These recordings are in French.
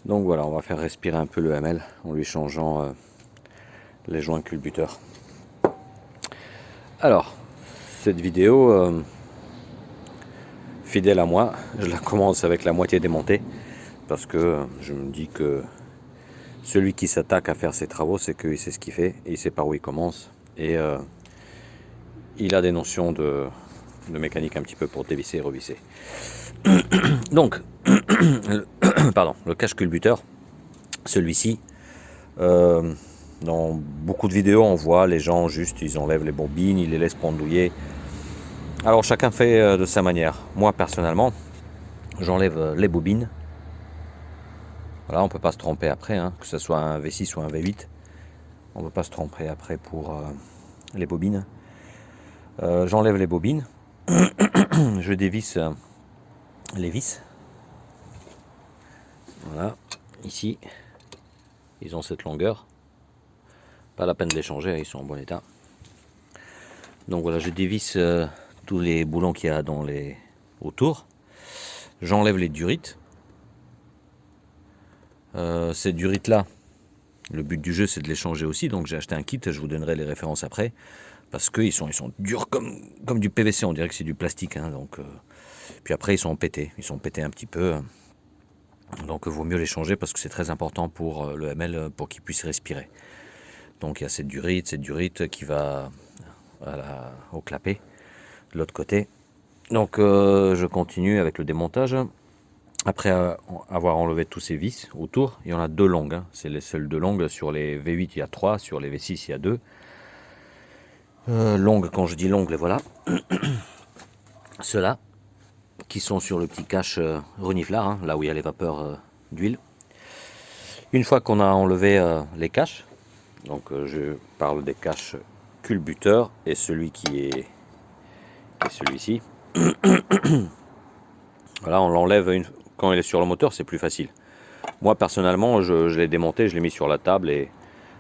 Donc voilà, on va faire respirer un peu le ML en lui changeant les joints culbuteurs. Alors, cette vidéo, fidèle à moi, je la commence avec la moitié démontée parce que je me dis que celui qui s'attaque à faire ses travaux, c'est qu'il sait ce qu'il fait et il sait par où il commence. Et il a des notions de mécanique un petit peu pour dévisser et revisser. Donc, pardon, le cache culbuteur, celui-ci, dans beaucoup de vidéos, on voit les gens juste, ils enlèvent les bobines, ils les laissent pendouiller. Alors chacun fait de sa manière. Moi personnellement, j'enlève les bobines. Voilà, on peut pas se tromper après, hein, que ce soit un V6 ou un V8. On peut pas se tromper après pour les bobines. J'enlève les bobines. Je dévisse les vis. Voilà, ici, ils ont cette longueur. Pas la peine de les changer, ils sont en bon état. Donc voilà, je dévisse tous les boulons qu'il y a dans les autour. J'enlève les durites. Ces durites là, le but du jeu c'est de les changer aussi, donc j'ai acheté un kit, je vous donnerai les références après, parce qu'ils sont durs comme du PVC, on dirait que c'est du plastique, hein, donc, puis après ils sont pétés un petit peu, donc il vaut mieux les changer parce que c'est très important pour le ML, pour qu'il puisse respirer. Donc il y a cette durite qui va au clapet de l'autre côté. Donc je continue avec le démontage. Après avoir enlevé tous ces vis autour, il y en a deux longues, hein. C'est les seules deux longues. Sur les V8 il y a 3, sur les V6 il y a 2. Longues, quand je dis longues, les voilà. Ceux-là, qui sont sur le petit cache reniflard, hein, là où il y a les vapeurs d'huile. Une fois qu'on a enlevé les caches, donc je parle des caches culbuteurs et celui qui est celui-ci. Voilà, on l'enlève quand il est sur le moteur, c'est plus facile. Moi personnellement, je l'ai démonté, je l'ai mis sur la table et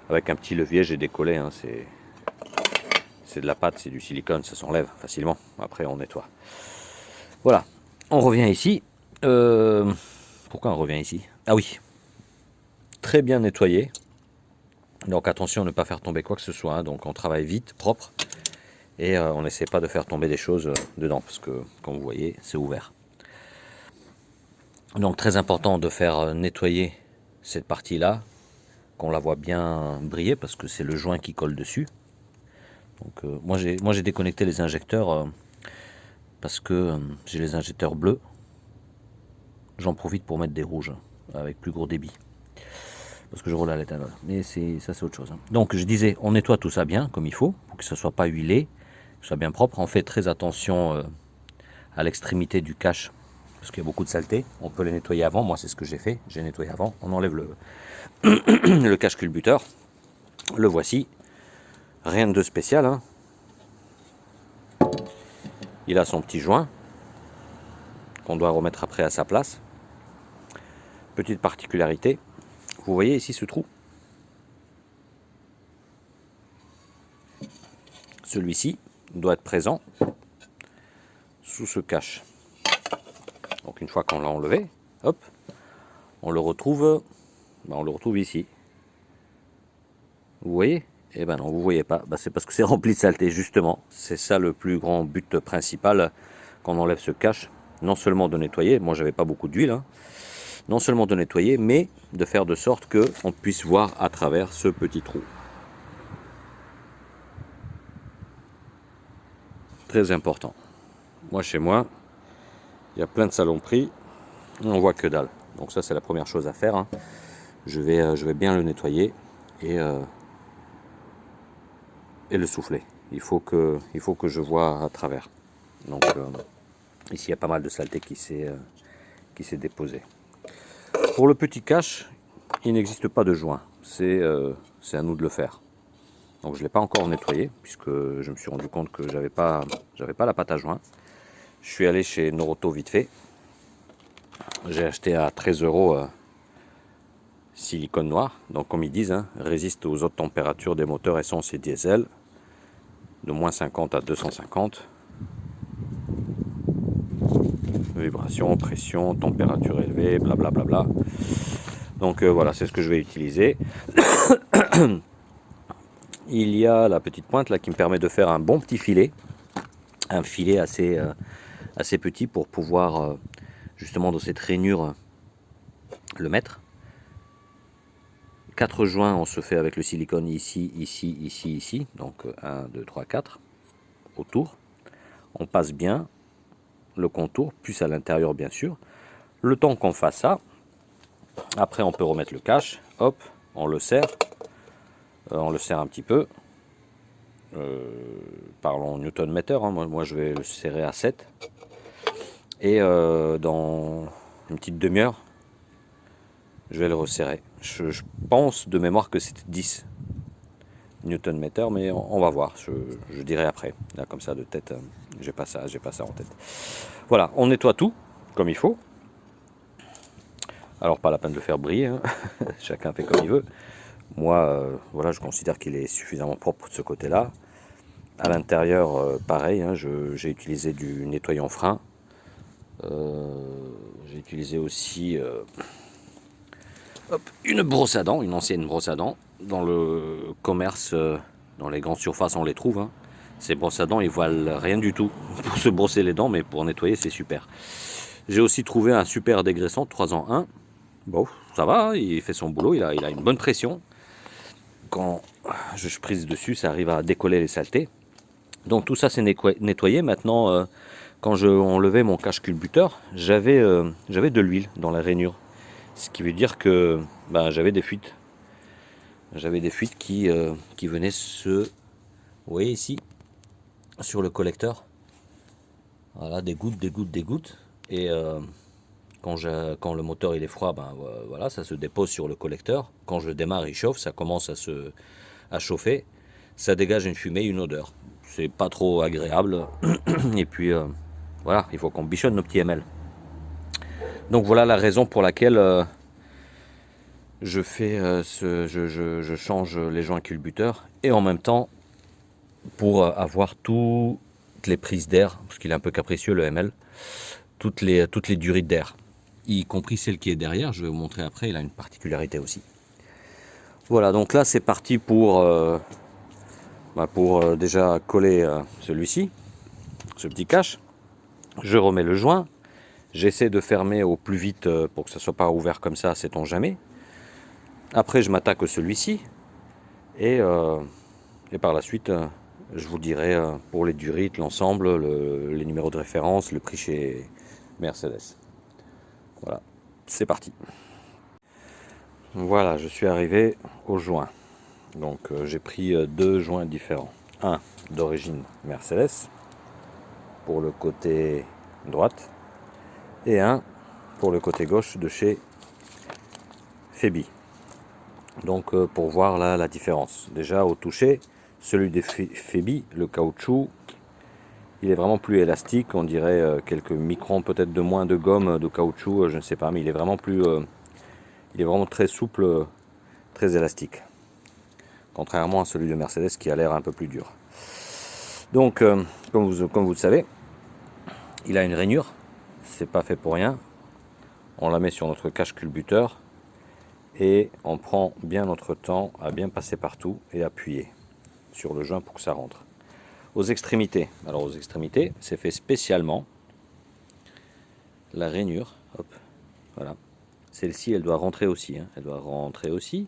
avec un petit levier, j'ai décollé. Hein, c'est de la pâte, c'est du silicone, ça s'enlève facilement. Après, on nettoie. Voilà, on revient ici. Pourquoi on revient ici? Ah oui, très bien nettoyé. Donc attention à ne pas faire tomber quoi que ce soit. Hein. Donc on travaille vite, propre. Et on n'essaie pas de faire tomber des choses dedans. Parce que, comme vous voyez, c'est ouvert. Donc très important de faire nettoyer cette partie-là. Qu'on la voit bien briller parce que c'est le joint qui colle dessus. Donc moi j'ai déconnecté les injecteurs parce que j'ai les injecteurs bleus. J'en profite pour mettre des rouges avec plus gros débit. Parce que je roule à l'éthanol. Mais ça c'est autre chose. Hein. Donc je disais, on nettoie tout ça bien comme il faut, pour que ça soit pas huilé, que ce soit bien propre. On fait très attention à l'extrémité du cache, parce qu'il y a beaucoup de saleté. On peut les nettoyer avant, moi c'est ce que j'ai fait, j'ai nettoyé avant. On enlève le cache culbuteur. Le voici. Rien de spécial. Hein. Il a son petit joint qu'on doit remettre après à sa place. Petite particularité, vous voyez ici ce trou. Celui-ci doit être présent sous ce cache. Donc une fois qu'on l'a enlevé, hop, on le retrouve ici. Vous voyez? Eh ben non, vous voyez pas. C'est parce que c'est rempli de saleté, justement. C'est ça le plus grand but principal quand on enlève ce cache. Non seulement de nettoyer, moi j'avais pas beaucoup d'huile, hein, non seulement de nettoyer, mais de faire de sorte qu'on puisse voir à travers ce petit trou. Très important. Moi, chez moi, il y a plein de saloperies, on voit que dalle. Donc ça, c'est la première chose à faire. Hein. Je vais bien le nettoyer et le souffler. Il faut que je vois à travers. Donc ici, il y a pas mal de saleté qui s'est déposée. Pour le petit cache, il n'existe pas de joint. C'est à nous de le faire. Donc je ne l'ai pas encore nettoyé, puisque je me suis rendu compte que j'avais pas la pâte à joint. Je suis allé chez Noroto vite fait. J'ai acheté à 13 euros silicone noir. Donc comme ils disent, hein, résiste aux hautes températures des moteurs essence et diesel. De moins 50 à 250. Vibration, pression, température élevée, blablabla. Donc voilà, c'est ce que je vais utiliser. Il y a la petite pointe là qui me permet de faire un bon petit filet. Un filet assez petit pour pouvoir justement dans cette rainure le mettre. 4 joints on se fait avec le silicone ici, ici, ici, ici. Donc 1, 2, 3, 4 autour. On passe bien le contour, plus à l'intérieur bien sûr. Le temps qu'on fasse ça, après on peut remettre le cache, hop, on le serre un petit peu. Parlons Newton-mètre, hein. Moi je vais le serrer à 7. Et dans une petite demi-heure, je vais le resserrer. Je pense de mémoire que c'était 10 Newton-mètre, mais on va voir, je dirai après. Là comme ça de tête, j'ai pas ça en tête. Voilà, on nettoie tout comme il faut. Alors pas la peine de le faire briller, hein. Chacun fait comme il veut. Moi, voilà, je considère qu'il est suffisamment propre de ce côté-là. À l'intérieur, pareil, hein, j'ai utilisé du nettoyant frein. J'ai utilisé aussi une brosse à dents, une ancienne brosse à dents. Dans le commerce, dans les grandes surfaces, on les trouve, hein. Ces brosses à dents, ils valent rien du tout pour se brosser les dents, mais pour nettoyer, c'est super. J'ai aussi trouvé un super dégraissant 3 en 1. Bon, ça va, hein, il fait son boulot, il a une bonne pression. Quand je prise dessus, ça arrive à décoller les saletés. Donc tout ça c'est nettoyé. Maintenant, quand je enlevais mon cache culbuteur, j'avais de l'huile dans la rainure. Ce qui veut dire que ben, j'avais des fuites. J'avais des fuites qui venaient vous voyez ici, sur le collecteur. Voilà, des gouttes, des gouttes, des gouttes. Et quand le moteur il est froid, ben voilà, ça se dépose sur le collecteur. Quand je démarre, il chauffe, ça commence à chauffer. Ça dégage une fumée, une odeur. C'est pas trop agréable. Et puis voilà, il faut qu'on bichonne nos petits ML. Donc voilà la raison pour laquelle je change les joints culbuteurs et en même temps pour avoir toutes les prises d'air, parce qu'il est un peu capricieux le ML, toutes les durées d'air, y compris celle qui est derrière. Je vais vous montrer après, il a une particularité aussi. Voilà, donc là c'est parti pour déjà coller celui-ci, ce petit cache. Je remets le joint, j'essaie de fermer au plus vite pour que ça ne soit pas ouvert comme ça, sait-on jamais. Après je m'attaque à celui-ci et par la suite je vous dirai pour les durites, l'ensemble, les numéros de référence, le prix chez Mercedes. Voilà, c'est parti. Voilà, je suis arrivé au joint. Donc j'ai pris 2 joints différents. Un d'origine Mercedes pour le côté droite et un pour le côté gauche de chez Febi. Donc pour voir là la différence. Déjà au toucher, celui des Febi, le caoutchouc, il est vraiment plus élastique. On dirait quelques microns peut-être de moins de gomme de caoutchouc, je ne sais pas, mais il est vraiment il est vraiment très souple, très élastique. Contrairement à celui de Mercedes qui a l'air un peu plus dur. Donc comme vous le savez, il a une rainure, c'est pas fait pour rien. On la met sur notre cache culbuteur et on prend bien notre temps à bien passer partout et appuyer sur le joint pour que ça rentre. Aux extrémités, alors aux extrémités, c'est fait spécialement la rainure, hop, voilà. Celle-ci, elle doit rentrer aussi, hein, elle doit rentrer aussi.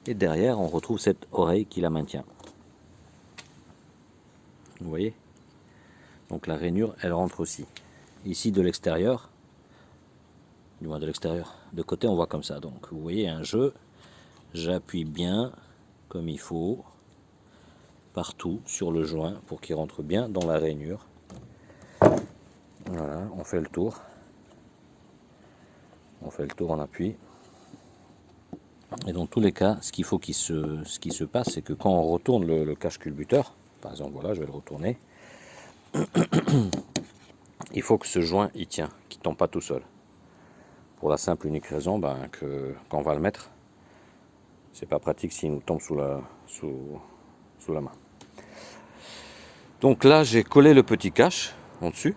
Et derrière, on retrouve cette oreille qui la maintient. Vous voyez? Donc la rainure, elle rentre aussi. Ici, de l'extérieur, du moins de l'extérieur, de côté, on voit comme ça. Donc vous voyez un jeu, j'appuie bien comme il faut partout sur le joint pour qu'il rentre bien dans la rainure. Voilà, on fait le tour. On fait le tour, on appuie. Et dans tous les cas, ce qui se passe, c'est que quand on retourne le cache culbuteur, par exemple, voilà, je vais le retourner, il faut que ce joint y tient, qu'il ne tombe pas tout seul. Pour la simple unique raison que quand on va le mettre, c'est pas pratique s'il nous tombe sous la main. Donc là, j'ai collé le petit cache en dessus,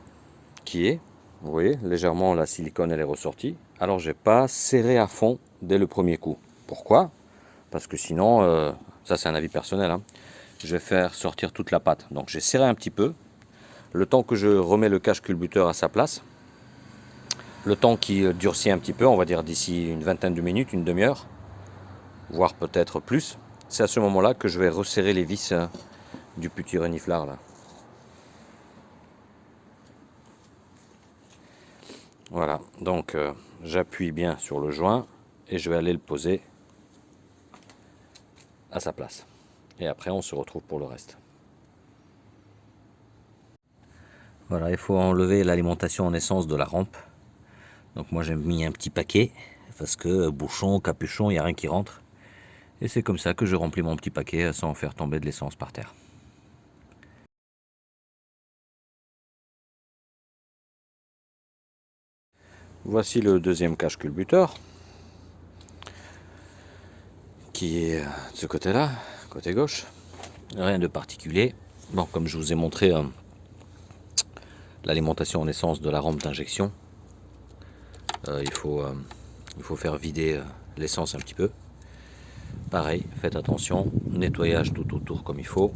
qui est, vous voyez, légèrement la silicone elle est ressortie. Alors j'ai pas serré à fond dès le premier coup. Pourquoi? Parce que sinon, ça c'est un avis personnel, hein, je vais faire sortir toute la pâte. Donc j'ai serré un petit peu, le temps que je remets le cache culbuteur à sa place, le temps qui durcit un petit peu, on va dire d'ici une vingtaine de minutes, une demi-heure, voire peut-être plus. C'est à ce moment-là que je vais resserrer les vis du petit reniflard là. Voilà, donc j'appuie bien sur le joint et je vais aller le poser à sa place. Et après on se retrouve pour le reste. Voilà, il faut enlever l'alimentation en essence de la rampe. Donc moi j'ai mis un petit paquet, parce que bouchon, capuchon, il n'y a rien qui rentre. Et c'est comme ça que je remplis mon petit paquet sans faire tomber de l'essence par terre. Voici le deuxième cache culbuteur, qui est de ce côté-là, côté gauche. Rien de particulier. Bon, comme je vous ai montré l'alimentation en essence de la rampe d'injection, il faut faire vider l'essence un petit peu. Pareil, faites attention, nettoyage tout autour comme il faut.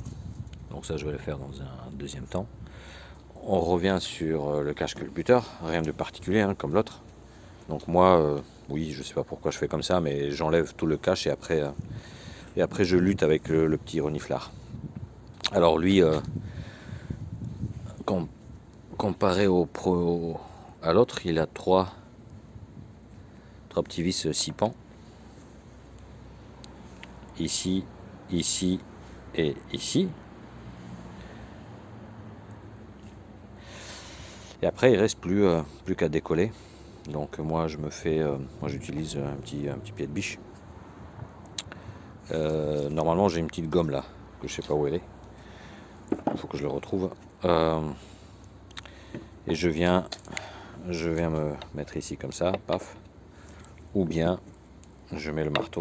Donc ça je vais le faire dans un deuxième temps. On revient sur le cache culbuteur, rien de particulier hein, comme l'autre. Donc moi, oui, je sais pas pourquoi je fais comme ça, mais j'enlève tout le cache et après je lutte avec le petit reniflard. Alors lui, comparé à l'autre, il a trois petits vis 6 pans. Ici, ici et ici. Et après, il reste plus qu'à décoller. Donc moi, j'utilise un petit pied de biche. Normalement, j'ai une petite gomme là, que je sais pas où elle est. Il faut que je le retrouve. Et je viens me mettre ici comme ça, paf. Ou bien, je mets le marteau.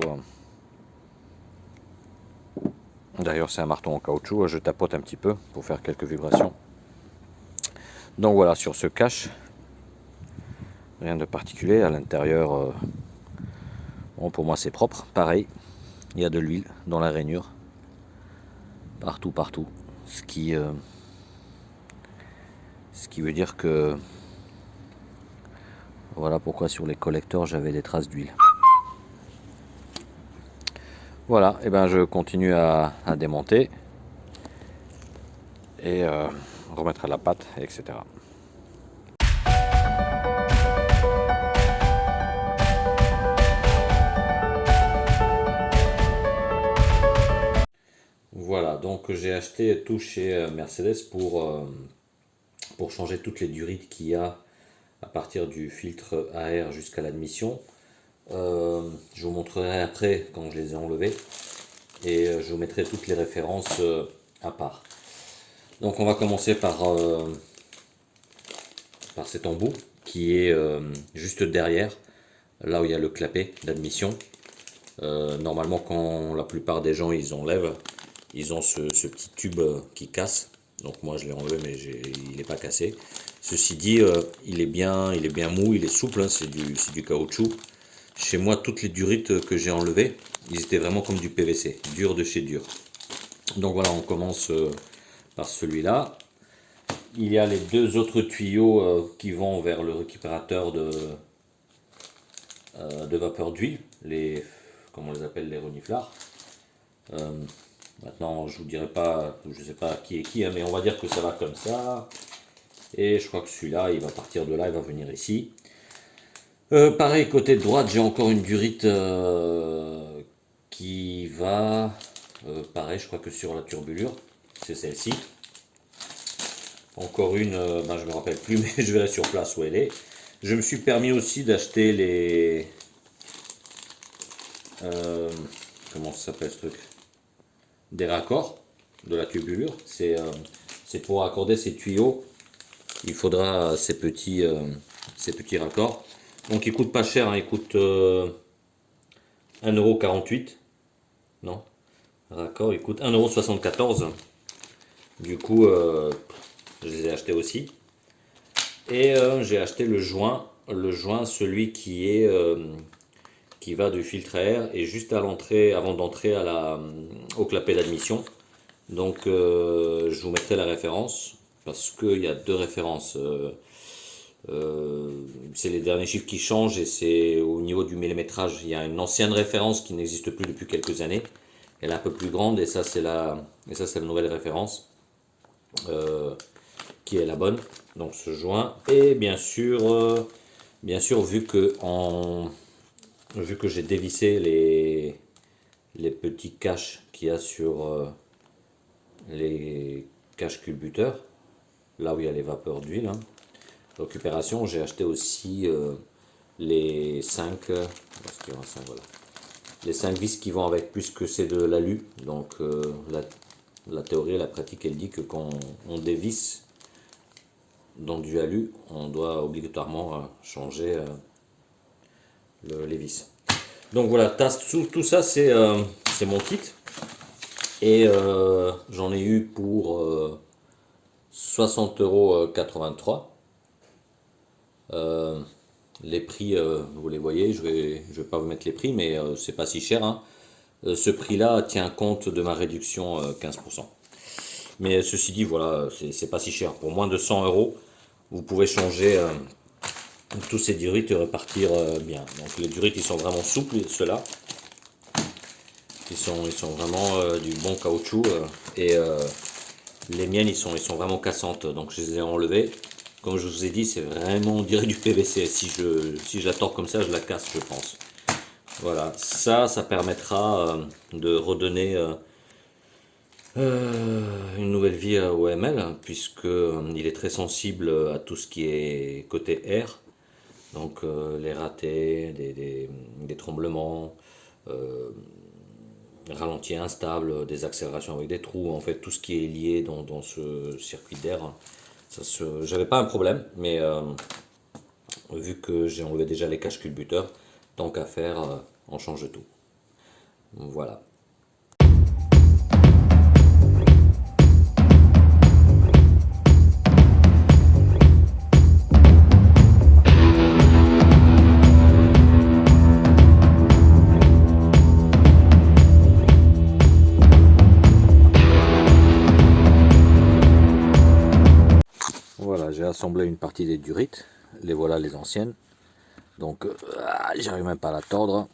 D'ailleurs, c'est un marteau en caoutchouc. Je tapote un petit peu pour faire quelques vibrations. Donc voilà, sur ce cache, rien de particulier. À l'intérieur, bon, pour moi c'est propre. Pareil, il y a de l'huile dans la rainure. Partout. Ce qui veut dire que voilà pourquoi sur les collecteurs j'avais des traces d'huile. Voilà, et ben je continue à démonter et remettre à la pâte, etc. Voilà, donc j'ai acheté tout chez Mercedes pour changer toutes les durites qu'il y a à partir du filtre à air jusqu'à l'admission. Je vous montrerai après quand je les ai enlevés et je vous mettrai toutes les références à part. Donc on va commencer par cet embout qui est juste derrière, là où il y a le clapet d'admission. Normalement quand la plupart des gens ils enlèvent, ils ont ce petit tube qui casse. Donc moi je l'ai enlevé mais il n'est pas cassé. Ceci dit, il est bien mou, il est souple, hein, c'est du caoutchouc. Chez moi, toutes les durites que j'ai enlevées, ils étaient vraiment comme du PVC, dur de chez dur. Donc voilà, on commence par celui-là. Il y a les deux autres tuyaux qui vont vers le récupérateur de vapeur d'huile, comment on les appelle, les reniflards. Maintenant, je vous dirai pas, je sais pas qui est qui, hein, mais on va dire que ça va comme ça. Et je crois que celui-là, il va partir de là, il va venir ici. Pareil, côté droite, j'ai encore une durite qui va, pareil, je crois que sur la turbulure, c'est celle-ci. Encore une, ben, je me rappelle plus, mais je verrai sur place où elle est. Je me suis permis aussi d'acheter les... comment ça s'appelle ce truc? Des raccords de la turbulure. C'est pour accorder ces tuyaux. Il faudra ces petits raccords. Donc ils coûtent pas cher, hein, ils coûtent 1,48 €. Non, raccord, ils coûtent 1,74 €. Du coup, je les ai achetés aussi. Et j'ai acheté le joint, celui qui est qui va du filtre à air et juste à l'entrée, avant d'entrer au clapet d'admission. Donc je vous mettrai la référence parce qu'il y a deux références. C'est les derniers chiffres qui changent et c'est au niveau du millimétrage. Il y a une ancienne référence qui n'existe plus depuis quelques années. Elle est un peu plus grande et ça c'est la nouvelle référence qui est la bonne. Donc ce joint et bien sûr vu que j'ai dévissé les petits caches qu'il y a sur les caches culbuteurs, là où il y a les vapeurs d'huile, hein, récupération, j'ai acheté aussi les 5 voilà. Les 5 vis qui vont avec, puisque c'est de l'alu. Donc la théorie et la pratique, elle dit que quand on dévisse dans du alu, on doit obligatoirement changer les vis. Donc voilà, tout ça c'est mon kit. Et j'en ai eu pour 60,83 €. Les prix, vous les voyez, je vais pas vous mettre les prix, mais c'est pas si cher, hein. Ce prix-là tient compte de ma réduction 15%. Mais ceci dit, voilà, c'est pas si cher. Pour moins de 100 €, vous pouvez changer tous ces durites et repartir bien. Donc les durites, ils sont vraiment souples, ceux-là. Ils sont vraiment du bon caoutchouc. Et les miennes, ils sont vraiment cassantes. Donc je les ai enlevées. Comme je vous ai dit, c'est vraiment, on dirait du PVC. Si je la tords comme ça, je la casse, je pense. Voilà, ça permettra de redonner une nouvelle vie au ML, puisque il est très sensible à tout ce qui est côté air. Donc les ratés, des tremblements, ralenti instable, des accélérations avec des trous, en fait tout ce qui est lié dans ce circuit d'air. J'avais pas un problème, mais vu que j'ai enlevé déjà les caches culbuteurs, tant qu'à faire, on change tout. Voilà. Voilà, j'ai assemblé une partie des durites, les voilà les anciennes. Donc j'arrive même pas à la tordre,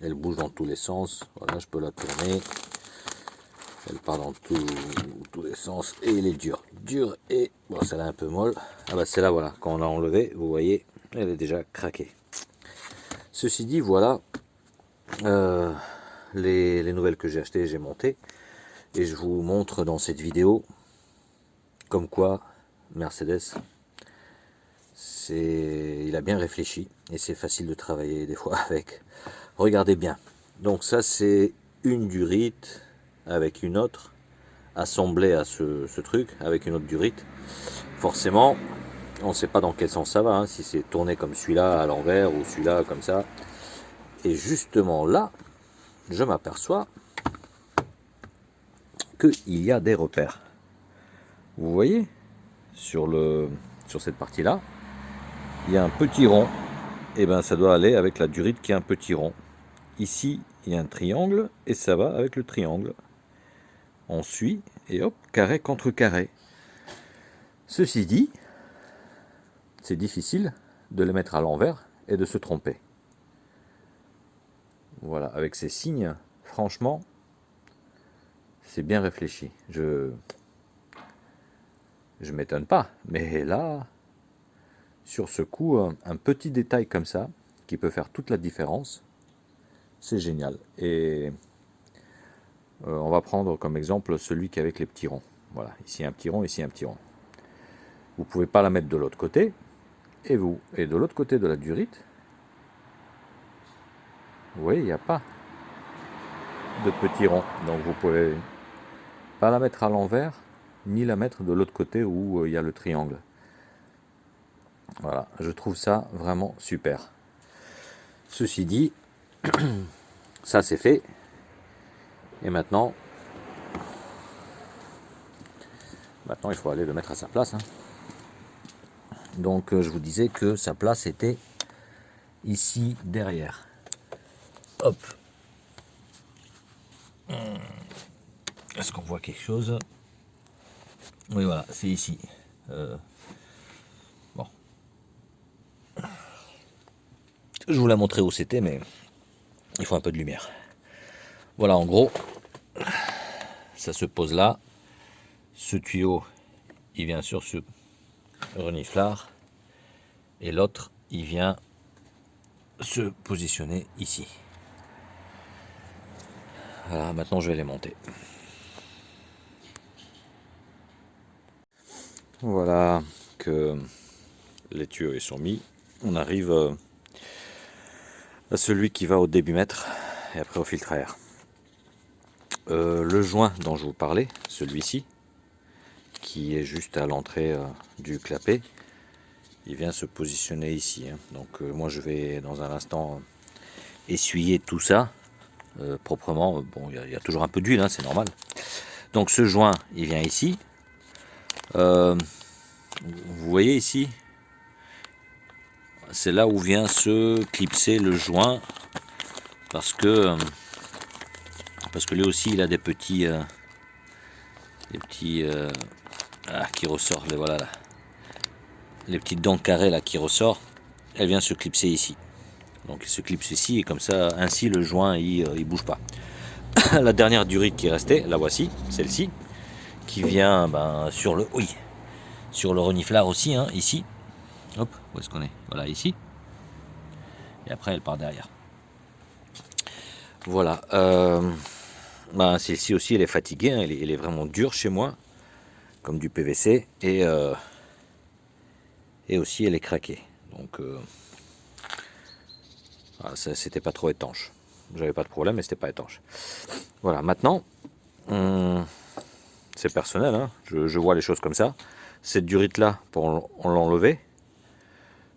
elle bouge dans tous les sens. Voilà, je peux la tourner, elle part dans tous les sens et elle est dure, et bon, celle-là un peu molle. Ah bah celle-là, voilà, quand on l'a enlevée, vous voyez, elle est déjà craquée. Ceci dit, voilà les nouvelles que j'ai achetées, j'ai monté et je vous montre dans cette vidéo comme quoi Mercedes, il a bien réfléchi et c'est facile de travailler des fois avec. Regardez bien. Donc ça c'est une durite avec une autre assemblée à ce truc avec une autre durite. Forcément, on ne sait pas dans quel sens ça va, hein, si c'est tourné comme celui-là à l'envers ou celui-là comme ça. Et justement là, je m'aperçois qu'il y a des repères. Vous voyez, sur cette partie-là, il y a un petit rond. Et bien ça doit aller avec la durite qui est un petit rond. Ici, il y a un triangle et ça va avec le triangle. On suit et hop, carré contre carré. Ceci dit, c'est difficile de les mettre à l'envers et de se tromper. Voilà, avec ces signes, franchement, c'est bien réfléchi. Je m'étonne pas, mais là, sur ce coup, un petit détail comme ça, qui peut faire toute la différence, c'est génial. Et on va prendre comme exemple celui qui est avec les petits ronds. Voilà, ici un petit rond, ici un petit rond. Vous ne pouvez pas la mettre de l'autre côté. Et de l'autre côté de la durite, vous voyez, il n'y a pas de petit rond. Donc vous ne pouvez pas la mettre à l'envers, ni la mettre de l'autre côté où il y a le triangle. Voilà, je trouve ça vraiment super. Ceci dit, ça c'est fait. Et maintenant, il faut aller le mettre à sa place, hein. Donc je vous disais que sa place était ici derrière. Hop. Est-ce qu'on voit quelque chose? Oui, voilà, c'est ici. Bon. Je vous l'ai montré où c'était, mais il faut un peu de lumière. Voilà, en gros, ça se pose là. Ce tuyau, il vient sur ce reniflard. Et l'autre, il vient se positionner ici. Voilà, maintenant je vais les monter. Voilà que les tuyaux ils sont mis. On arrive à celui qui va au débitmètre et après au filtre à air. Le joint dont je vous parlais, celui-ci, qui est juste à l'entrée du clapet, il vient se positionner ici. Donc moi je vais dans un instant essuyer tout ça proprement. Bon, il y a toujours un peu d'huile, c'est normal. Donc ce joint, il vient ici. Vous voyez ici, c'est là où vient se clipser le joint parce que lui aussi il a des petits qui ressortent, voilà là, les petites dents carrées là qui ressortent, elle vient se clipser ici. Donc il se clipse ici et comme ça, ainsi le joint il bouge pas. La dernière durite qui est restée, la voici, celle-ci, qui vient sur le reniflard aussi, ici. Hop, où est-ce qu'on est? Voilà, ici. Et après elle part derrière. Voilà. Celle-ci aussi elle est fatiguée, elle est vraiment dure chez moi, comme du PVC, et aussi elle est craquée. Donc c'était pas trop étanche. J'avais pas de problème, mais c'était pas étanche. Voilà, maintenant, c'est personnel, je vois les choses comme ça. Cette durite là, pour l'enlever,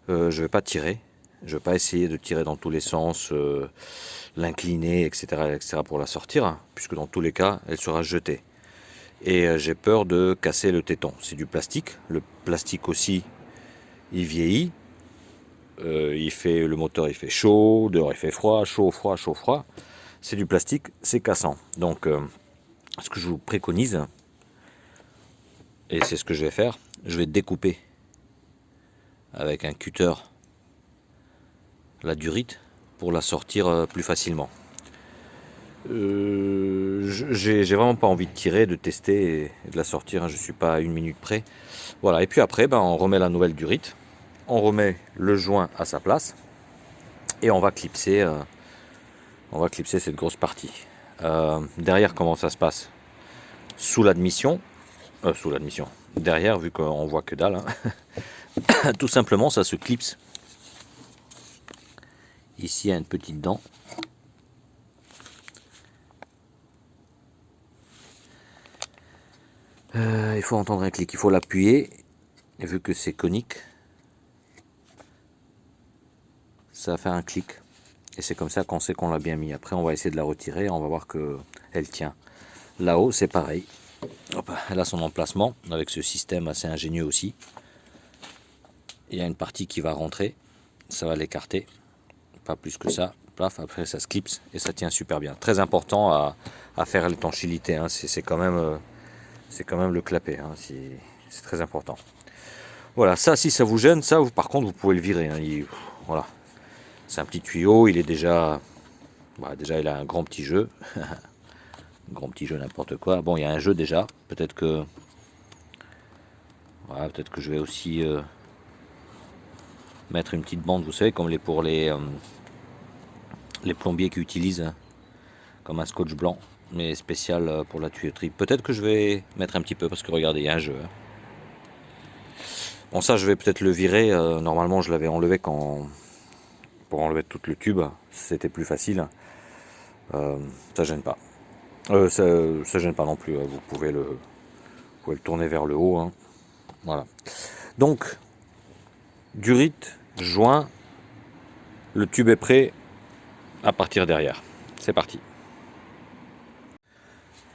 je vais pas tirer. Je vais pas essayer de tirer dans tous les sens, l'incliner, etc., pour la sortir, puisque dans tous les cas, elle sera jetée. Et j'ai peur de casser le téton. C'est du plastique. Le plastique aussi, il vieillit. Le moteur il fait chaud, dehors il fait froid, chaud, froid, chaud, froid. C'est du plastique, c'est cassant. Donc, ce que je vous préconise, et c'est ce que je vais faire, je vais découper avec un cutter la durite pour la sortir plus facilement. J'ai vraiment pas envie de tirer, de tester et de la sortir, je suis pas à une minute près. Voilà, et puis après, on remet la nouvelle durite, on remet le joint à sa place et on va clipser cette grosse partie. Derrière, comment ça se passe? Sous l'admission, derrière, vu qu'on voit que dalle, tout simplement, ça se clipse. Ici, il y a une petite dent. Il faut entendre un clic, il faut l'appuyer. Et vu que c'est conique, ça va faire un clic. Et c'est comme ça qu'on sait qu'on l'a bien mis. Après, on va essayer de la retirer. On va voir qu'elle tient. Là-haut, c'est pareil. Hop, elle a son emplacement avec ce système assez ingénieux aussi. Il y a une partie qui va rentrer. Ça va l'écarter. Pas plus que ça. Plaf, après, ça se clipse et ça tient super bien. Très important à faire l'étanchéité. C'est quand même le clapet. C'est très important. Voilà, ça, si ça vous gêne, ça, par contre, vous pouvez le virer. Voilà. C'est un petit tuyau, il est déjà... déjà, il a un grand petit jeu. Grand petit jeu, n'importe quoi. Bon, il y a un jeu déjà. Peut-être que... Voilà, peut-être que je vais aussi mettre une petite bande, vous savez, comme pour les plombiers qui utilisent, comme un scotch blanc, mais spécial pour la tuyauterie. Peut-être que je vais mettre un petit peu, parce que regardez, il y a un jeu. Bon, ça, je vais peut-être le virer. Normalement, je l'avais enlevé pour enlever tout le tube, c'était plus facile. Ça gêne pas. Ça gêne pas non plus. Vous pouvez le tourner vers le haut. Voilà. Donc, durite, joint, le tube est prêt à partir derrière. C'est parti.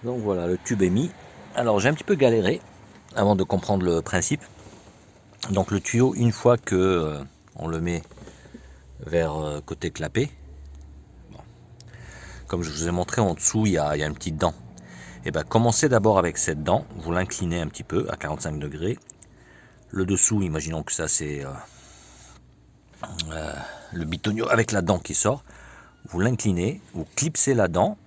Donc voilà, le tube est mis. Alors j'ai un petit peu galéré avant de comprendre le principe. Donc le tuyau, une fois que on le met vers côté clapet, bon, comme je vous ai montré en dessous, il y a une petite dent. Et bien commencez d'abord avec cette dent, vous l'inclinez un petit peu à 45 degrés. Le dessous, imaginons que ça c'est le bitonio avec la dent qui sort. Vous l'inclinez, vous clipsez la dent,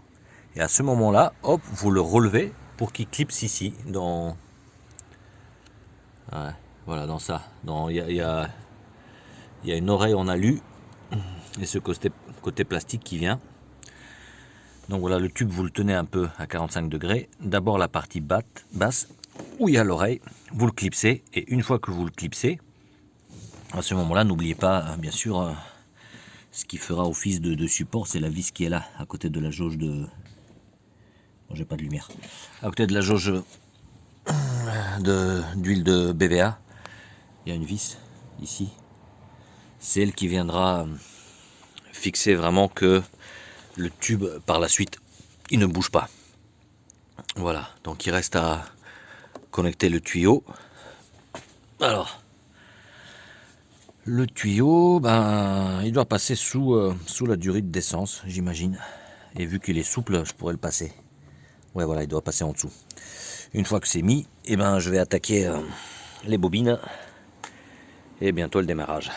et à ce moment-là, hop, vous le relevez pour qu'il clipse ici, dans... Ouais, voilà, dans ça. Il y a une oreille en alu, et ce côté plastique qui vient. Donc voilà, le tube, vous le tenez un peu à 45 degrés. D'abord la partie basse, où il y a l'oreille, vous le clipsez, et une fois que vous le clipsez, à ce moment-là, n'oubliez pas, bien sûr, ce qui fera office de support, c'est la vis qui est là, à côté de la jauge de... Bon, j'ai pas de lumière. À côté de la jauge d'huile de BVA, il y a une vis, ici. C'est elle qui viendra fixer vraiment que le tube, par la suite, il ne bouge pas. Voilà, donc il reste à connecter le tuyau. Alors, le tuyau, ben, il doit passer sous la durite d'essence, j'imagine. Et vu qu'il est souple, je pourrais le passer. Ouais, voilà, il doit passer en dessous. Une fois que c'est mis, eh ben, je vais attaquer les bobines et bientôt le démarrage.